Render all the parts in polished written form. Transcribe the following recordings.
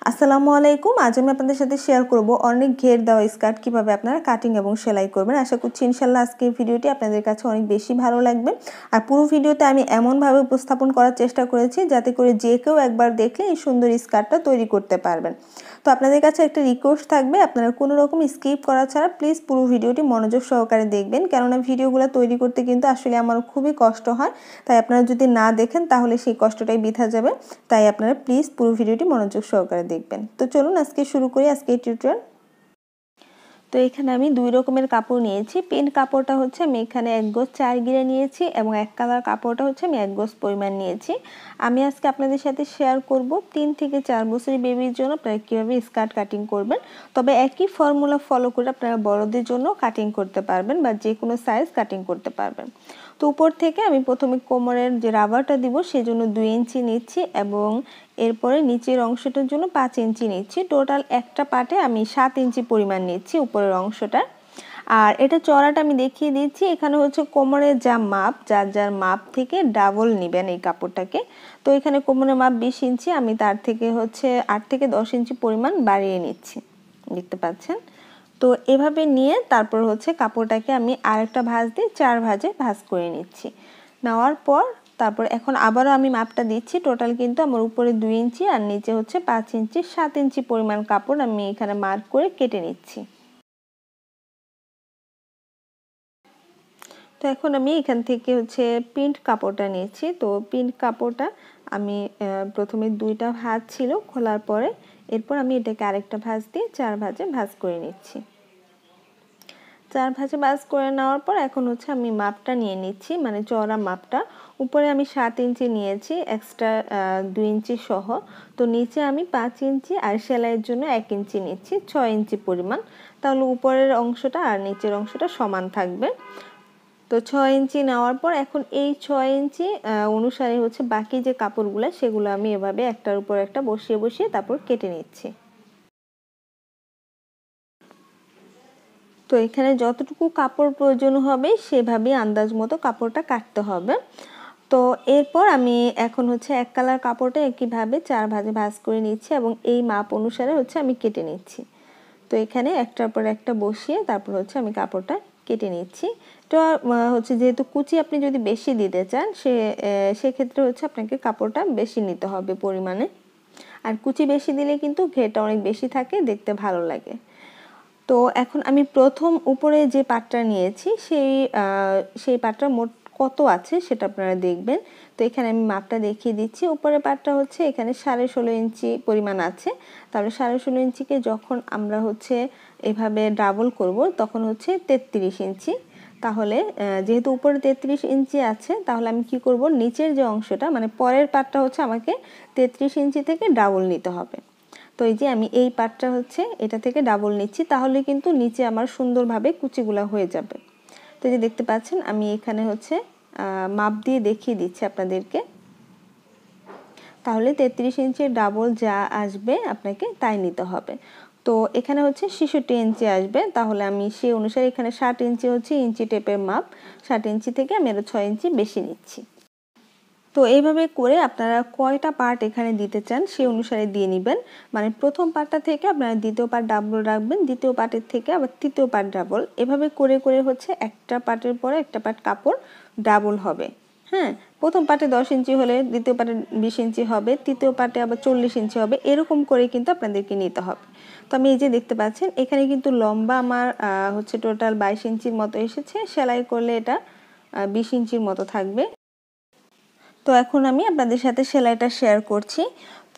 আসসালামু আলাইকুম। আজ আমি আপনাদের সাথে শেয়ার করব অনেক ঘের দেওয়া স্কার্ট কিভাবে আপনারা কাটিং এবং সেলাই করবেন। আশা করছি ইনশাল্লাহ আজকের ভিডিওটি আপনাদের কাছে অনেক বেশি ভালো লাগবে। আর পুরো ভিডিওতে আমি এমনভাবে উপস্থাপন করার চেষ্টা করেছি যাতে করে যে কেউ একবার দেখলে এই সুন্দর স্কার্টটা তৈরি করতে পারবেন। তো আপনাদের কাছে একটা রিকোয়েস্ট থাকবে, আপনারা কোনো রকম স্কিপ করা ছাড়া প্লিজ পুরো ভিডিওটি মনোযোগ সহকারে দেখবেন, কেননা ভিডিওগুলো তৈরি করতে কিন্তু আসলে আমার খুবই কষ্ট হয়। তাই আপনারা যদি না দেখেন তাহলে সেই কষ্টটাই বৃথা যাবে। তাই আপনারা প্লিজ পুরো ভিডিওটি মনোযোগ সহকারে দেখবেন। তো চলুন আজকে শুরু করি আজকে এই টিউটোরিয়াল। তো এখানে আমি দুই রকমের কাপড় নিয়েছি। প্রিন্ট কাপড়টা হচ্ছে আমি এখানে 1 গজ 4 গিরে নিয়েছি এবং এক কালার কাপড়টা হচ্ছে আমি 1 গজ পরিমাণ নিয়েছি। আমি আজকে আপনাদের সাথে শেয়ার করব 3 থেকে 4 বছরের বেবির জন্য আপনারা কীভাবে স্কার্ট কাটিং করবেন। তবে একই ফর্মুলা ফলো করে আপনারা বড়দের জন্য কাটিং করতে পারবেন বা যে কোনো সাইজ কাটিং করতে পারবেন। তো উপর থেকে আমি প্রথমে কোমরের যে রাবারটা দিব সেজন্য 2 ইঞ্চি নিচ্ছি এবং এরপরে নিচের অংশটার জন্য 5 ইঞ্চি নিচ্ছি। টোটাল একটা পাটে আমি 7 ইঞ্চি পরিমাণ নিচ্ছি উপরের অংশটা। আর এটা চড়াটা আমি দেখিয়ে দিচ্ছি। এখানে হচ্ছে কোমরের যা মাপ, যার যার মাপ থেকে ডাবল নেবেন এই কাপড়টাকে। তো এখানে কোমরের মাপ 20 ইঞ্চি, আমি তার থেকে হচ্ছে 8 থেকে 10 ইঞ্চি পরিমাণ বাড়িয়ে নিচ্ছি, দেখতে পাচ্ছেন। তো এভাবে নিয়ে তারপর হচ্ছে কাপড়টাকে আমি আরেকটা ভাঁজ দিয়ে 4 ভাঁজে ভাঁজ করে নিচ্ছি। নেওয়ার পর তারপর এখন আবারও আমি মাপটা দিচ্ছি। টোটাল কিন্তু আমার উপরে 2 ইঞ্চি আর নিচে হচ্ছে 5 ইঞ্চি, 7 ইঞ্চি পরিমাণ কাপড় আমি এখানে মার্ক করে কেটে নিচ্ছি। তো এখন আমি এখান থেকে হচ্ছে প্রিন্ট কাপড়টা নিয়েছি। তো প্রিন্ট কাপড়টা আমি প্রথমে 2টা ভাঁজ ছিল, খোলার পরে এরপর আমি এটাকে আরেকটা ভাঁজ দিয়ে 4 ভাঁজে ভাঁজ করে নিচ্ছি। 4 ভাঁজে ভাঁজ করে নেওয়ার পর এখন হচ্ছে আমি মাপটা নিয়ে নিচ্ছি, মানে চওড়া মাপটা। উপরে আমি 7 ইঞ্চি নিয়েছি, এক্সট্রা 2 ইঞ্চি সহ। তো নিচে আমি 5 ইঞ্চি আর সেলাইয়ের জন্য 1 ইঞ্চি নিচ্ছি, 6 ইঞ্চি পরিমাণ। তাহলে উপরের অংশটা আর নিচের অংশটা সমান থাকবে। তো 6 ইঞ্চি নেওয়ার পর এখন এই 6 ইঞ্চি অনুসারে হচ্ছে বাকি যে কাপড়গুলো সেগুলো আমি এভাবে একটার উপর একটা বসিয়ে বসিয়ে তারপর কেটে নিচ্ছি। তো এখানে যতটুকু কাপড় প্রয়োজন হবে সেভাবেই আন্দাজ মতো কাপড়টা কাটতে হবে। তো এরপর আমি এখন হচ্ছে এক কালার কাপড়টা একইভাবে 4 ভাঁজে ভাঁজ করে নিচ্ছি এবং এই মাপ অনুসারে হচ্ছে আমি কেটে নিচ্ছি। তো এখানে একটার পর একটা বসিয়ে তারপর হচ্ছে আমি কাপড়টা কেটে নিচ্ছি। তো হচ্ছে যেহেতু কুচি আপনি যদি বেশি দিতে চান সেক্ষেত্রে হচ্ছে আপনাকে কাপড়টা বেশি নিতে হবে পরিমাণে। আর কুচি বেশি দিলে কিন্তু ঘেরটা অনেক বেশি থাকে, দেখতে ভালো লাগে। তো এখন আমি প্রথম উপরে যে পাটটা নিয়েছি সেই পাটটা মোট কত আছে সেটা আপনারা দেখবেন। তো এখানে আমি মাপটা দেখিয়ে দিচ্ছি। উপরের পাটটা হচ্ছে এখানে 16.5 ইঞ্চি পরিমাণ আছে। তাহলে 16.5 ইঞ্চিকে যখন আমরা হচ্ছে এভাবে ডাবল করব তখন হচ্ছে 33 ইঞ্চি। তাহলে যেহেতু উপরে 33 ইঞ্চি আছে তাহলে আমি কি করব, নিচের যে অংশটা মানে পরের পাটটা হচ্ছে আমাকে 33 ইঞ্চি থেকে ডাবল নিতে হবে। তো এই যে আমি এই পাটটা হচ্ছে এটা থেকে ডাবল নিচ্ছি, তাহলে কিন্তু নিচে আমার সুন্দরভাবে কুচিগুলা হয়ে যাবে। তো এই যে দেখতে পাচ্ছেন আমি এখানে হচ্ছে মাপ দিয়ে দেখিয়ে দিচ্ছি আপনাদেরকে। তাহলে 33 ইঞ্চির ডাবল যা আসবে আপনাকে তাই নিতে হবে। তো এখানে হচ্ছে 66 ইঞ্চি আসবে, তাহলে আমি সেই অনুসারে এখানে 60 ইঞ্চি হচ্ছে ইঞ্চি টেপের মাপ, 60 ইঞ্চি থেকে আমি আরো 6 ইঞ্চি বেশি নিচ্ছি। তো এইভাবে করে আপনারা কয়টা পার্ট এখানে দিতে চান সেই অনুসারে দিয়ে নেবেন। মানে প্রথম পার্টটা থেকে আপনারা দ্বিতীয় পার্ট ডাবল রাখবেন, দ্বিতীয় পার্টের থেকে আবার তৃতীয় পার্ট ডাবল, এভাবে করে করে হচ্ছে একটা পার্টের পরে একটা পার্ট কাপড় ডাবল হবে। হ্যাঁ, প্রথম পার্টে 10 ইঞ্চি হলে দ্বিতীয় পার্টে 20 ইঞ্চি হবে, তৃতীয় পার্টে আবার 40 ইঞ্চি হবে, এরকম করে কিন্তু আপনাদেরকে নিতে হবে। তো আমি এই যে দেখতে পাচ্ছেন এখানে কিন্তু লম্বা আমার হচ্ছে টোটাল 22 ইঞ্চির মতো এসেছে, সেলাই করলে এটা 20 ইঞ্চির মতো থাকবে। তো এখন আমি আপনাদের সাথে সেলাইটা শেয়ার করছি।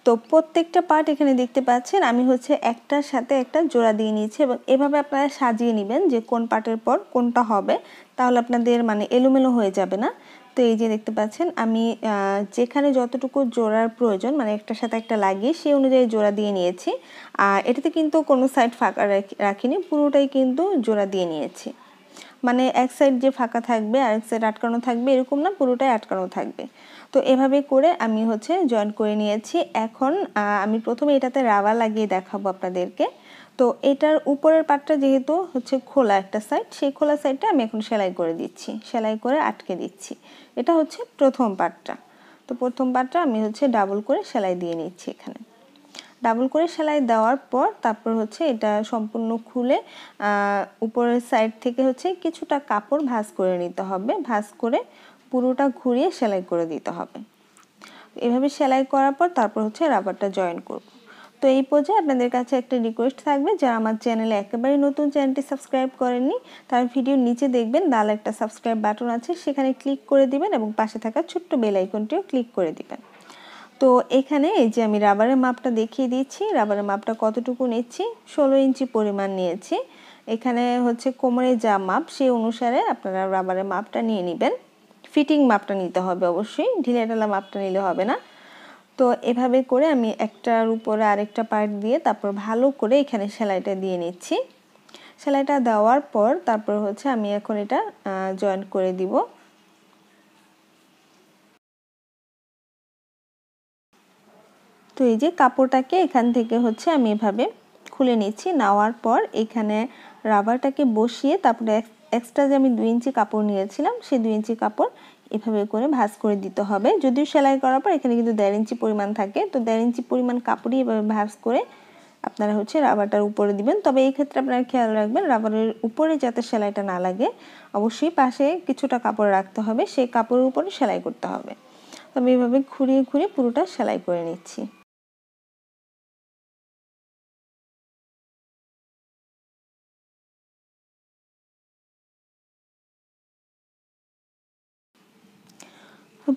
তো প্রত্যেকটা পার্ট এখানে দেখতে পাচ্ছেন আমি হচ্ছে একটার সাথে একটা জোড়া দিয়ে নিয়েছি এবং এভাবে আপনারা সাজিয়ে নেবেন যে কোন পার্টের পর কোনটা হবে, তাহলে আপনাদের মানে এলোমেলো হয়ে যাবে না। তো এই যে দেখতে পাচ্ছেন আমি যেখানে যতটুকু জোড়ার প্রয়োজন মানে একটার সাথে একটা লাগিয়ে সেই অনুযায়ী জোড়া দিয়ে নিয়েছি। আর এটাতে কিন্তু কোনো সাইড ফাঁকা রাখিনি, পুরোটাই কিন্তু জোড়া দিয়ে নিয়েছি। মানে এক সাইড যে ফাঁকা থাকবে আর এক সাইড আটকানো থাকবে এরকম না, পুরোটাই আটকানো থাকবে। তো এভাবে করে আমি হচ্ছে জয়েন করে নিয়েছি। এখন আমি প্রথমে এটাতে রাবার লাগিয়ে দেখাবো আপনাদেরকে। তো এটার উপরের পাটটা যেহেতু হচ্ছে খোলা একটা সাইড, সেই খোলা সাইডটা আমি এখন সেলাই করে দিচ্ছি, সেলাই করে আটকে দিচ্ছি। এটা হচ্ছে প্রথম পাটটা। তো প্রথম পাটটা আমি হচ্ছে ডাবল করে সেলাই দিয়ে নিচ্ছি এখানে। ডাবল করে সেলাই দেওয়ার পর তারপর হচ্ছে এটা সম্পূর্ণ খুলে উপরের সাইড থেকে হচ্ছে কিছুটা কাপড় ভাঁজ করে নিতে হবে। ভাঁজ করে পুরোটা ঘুরিয়ে সেলাই করে দিতে হবে। এভাবে সেলাই করার পর তারপর হচ্ছে রাবারটা জয়েন করব। তো এই পর্যায়ে আপনাদের কাছে একটা রিকোয়েস্ট থাকবে, যারা আমার চ্যানেলে একেবারে নতুন, চ্যানেলটি সাবস্ক্রাইব করেননি, তার ভিডিওর নিচে দেখবেন লাল একটা সাবস্ক্রাইব বাটন আছে, সেখানে ক্লিক করে দিবেন এবং পাশে থাকা ছোট্ট বেল আইকনটিও ক্লিক করে দিবেন। তো এখানে এই যে আমি রাবারের মাপটা দেখিয়ে দিচ্ছি। রাবারের মাপটা কতটুকু নিচ্ছি, 16 ইঞ্চি পরিমাণ নিয়েছি। এখানে হচ্ছে কোমরে যা মাপ সেই অনুসারে আপনারা রাবারের মাপটা নিয়ে নেবেন। ফিটিং মাপটা নিতে হবে অবশ্যই, ঢিলেঢালা মাপটা নিলে হবে না। তো এভাবে করে আমি একটার উপরে আরেকটা পার্ট দিয়ে তারপর ভালো করে এখানে সেলাইটা দিয়ে নিচ্ছি। সেলাইটা দেওয়ার পর তারপর হচ্ছে আমি এখন এটা জয়েন্ট করে দিব। তো এই যে কাপড়টাকে এখান থেকে হচ্ছে আমি এভাবে খুলে নিচ্ছি। নেওয়ার পর এখানে রাবারটাকে বসিয়ে তারপরে এক্সট্রা যে আমি 2 ইঞ্চি কাপড় নিয়েছিলাম সেই 2 ইঞ্চি কাপড় এভাবে করে ভাঁজ করে দিতে হবে। যদিও সেলাই করার পর এখানে কিন্তু 1.5 ইঞ্চি পরিমাণ থাকে, তো 1.5 ইঞ্চি পরিমাণ কাপড়ই এভাবে ভাঁজ করে আপনারা হচ্ছে রাবারটার উপরে দিবেন। তবে এই ক্ষেত্রে আপনারা খেয়াল রাখবেন রাবারের উপরে যাতে সেলাইটা না লাগে, অবশ্যই পাশে কিছুটা কাপড় রাখতে হবে, সেই কাপড়ের উপরে সেলাই করতে হবে। তো আমি এভাবে ঘুরিয়ে ঘুরিয়ে পুরোটা সেলাই করে নিচ্ছি।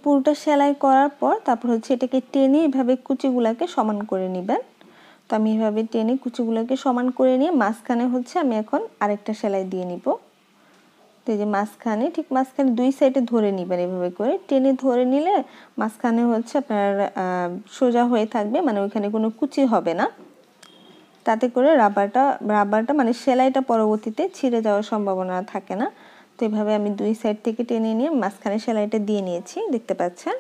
পুরোটা সেলাই করার পর তারপর হচ্ছে এটাকে টেনে এভাবে কুচিগুলোকে সমান করে নেবেন। তো আমি এভাবে টেনে কুচিগুলোকে সমান করে নিয়ে মাঝখানে হচ্ছে আমি এখন আরেকটা সেলাই দিয়ে নিব। তো এই যে মাঝখানে, ঠিক মাঝখানে 2 সাইডে ধরে নেবেন, এভাবে করে টেনে ধরে নিলে মাঝখানে হচ্ছে আপনার সোজা হয়ে থাকবে, মানে ওইখানে কোনো কুচি হবে না। তাতে করে রাবারটা মানে সেলাইটা পরবর্তীতে ছিঁড়ে যাওয়ার সম্ভাবনা থাকে না। তো এভাবে আমি 2 সাইড থেকে টেনে নিয়ে মাঝখানে সেলাইটা দিয়ে নিয়েছি, দেখতে পাচ্ছেন।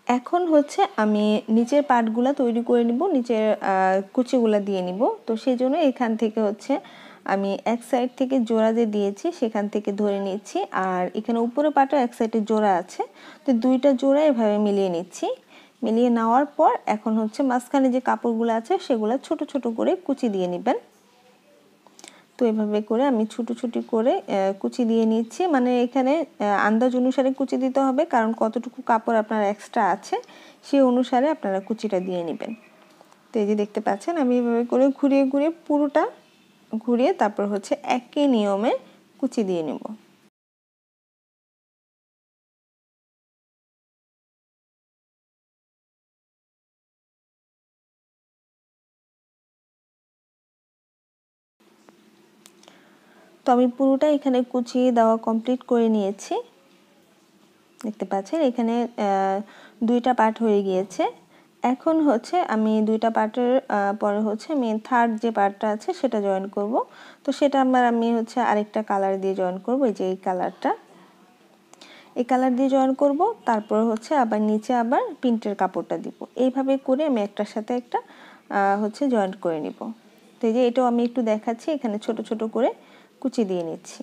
এখন হচ্ছে আমি নিচের পার্টগুলো তৈরি করে নিব, নিচের কুচিগুলো দিয়ে নিব। তো সেই জন্য এখান থেকে হচ্ছে আমি এক সাইড থেকে জোড়া যে দিয়েছি সেখান থেকে ধরে নিচ্ছি, আর এখানে উপরে পাটও এক সাইডে জোড়া আছে, তো দুইটা জোড়া এভাবে মিলিয়ে নিচ্ছি। মিলিয়ে নেওয়ার পর এখন হচ্ছে মাঝখানে যে কাপড়গুলো আছে সেগুলো ছোট ছোট করে কুচি দিয়ে নেবেন। তো এভাবে করে আমি ছোট ছোট করে কুচি দিয়ে নিচ্ছি, মানে এখানে আন্দাজ অনুসারে কুচি দিতে হবে, কারণ কতটুকু কাপড় আপনার এক্সট্রা আছে সেই অনুসারে আপনারা কুচিটা দিয়ে নেবেন। তো এই যে দেখতে পাচ্ছেন আমি এভাবে করে ঘুরিয়ে ঘুরিয়ে পুরোটা ঘুরিয়ে তারপর হচ্ছে একই নিয়মে কুচি দিয়ে নেব। তো আমি পুরোটা এখানে কুচিয়ে দেওয়া কমপ্লিট করে নিয়েছি, দেখতে পাচ্ছেন এখানে 2টা পার্ট হয়ে গিয়েছে। এখন হচ্ছে আমি 2টা পার্টের পরে হচ্ছে আমি থার্ড যে পার্টটা আছে সেটা জয়েন করব। তো সেটা আমি হচ্ছে আরেকটা কালার দিয়ে জয়েন করব, এই যে এই কালারটা, এই কালার দিয়ে জয়েন করব। তারপর হচ্ছে আবার নিচে আবার প্রিন্টের কাপড়টা দিব, এইভাবে করে আমি একটার সাথে একটা হচ্ছে জয়েন্ট করে নিব। তো এই যে এটাও আমি একটু দেখাচ্ছি, এখানে ছোট ছোট করে কুচি দিয়ে নিচ্ছি।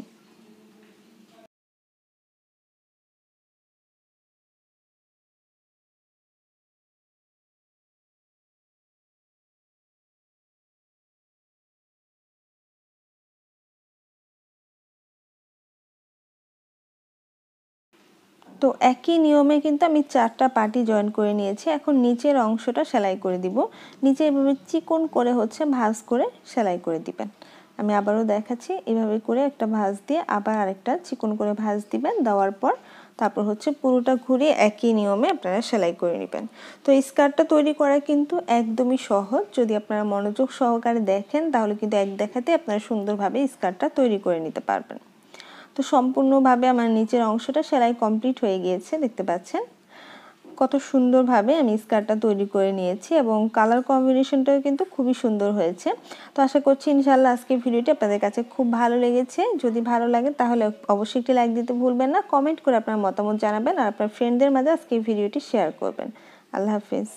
তো একই নিয়মে কিন্তু আমি 4টা পার্টি জয়েন করে নিয়েছি। এখন নিচের অংশটা সেলাই করে দিব। নিচে এভাবে চিকন করে হচ্ছে ভাঁজ করে সেলাই করে দিবেন। আমি আবারও দেখাচ্ছি, এভাবে করে একটা ভাঁজ দিয়ে আবার আরেকটা চিকন করে ভাঁজ দিবেন। দেওয়ার পর তারপর হচ্ছে পুরোটা ঘুরিয়ে একই নিয়মে আপনারা সেলাই করে নেবেন। তো এই স্কার্টটা তৈরি করা কিন্তু একদমই সহজ, যদি আপনারা মনোযোগ সহকারে দেখেন তাহলে কিন্তু এক দেখাতে আপনারা সুন্দরভাবে স্কার্টটা তৈরি করে নিতে পারবেন। তো সম্পূর্ণভাবে আমার নিচের অংশটা সেলাই কমপ্লিট হয়ে গিয়েছে, দেখতে পাচ্ছেন কত সুন্দরভাবে আমি স্কার্টটা তৈরি করে নিয়েছি, এবং কালার কম্বিনেশনটাও কিন্তু খুবই সুন্দর হয়েছে। তো আশা করছি ইনশাআল্লাহ আজকের ভিডিওটি আপনাদের কাছে খুব ভালো লেগেছে। যদি ভালো লাগে তাহলে অবশ্যই একটি লাইক দিতে ভুলবেন না, কমেন্ট করে আপনার মতামত জানাবেন, আর আপনার ফ্রেন্ডদের মাঝে আজকের ভিডিওটি শেয়ার করবেন। আল্লাহ হাফিজ।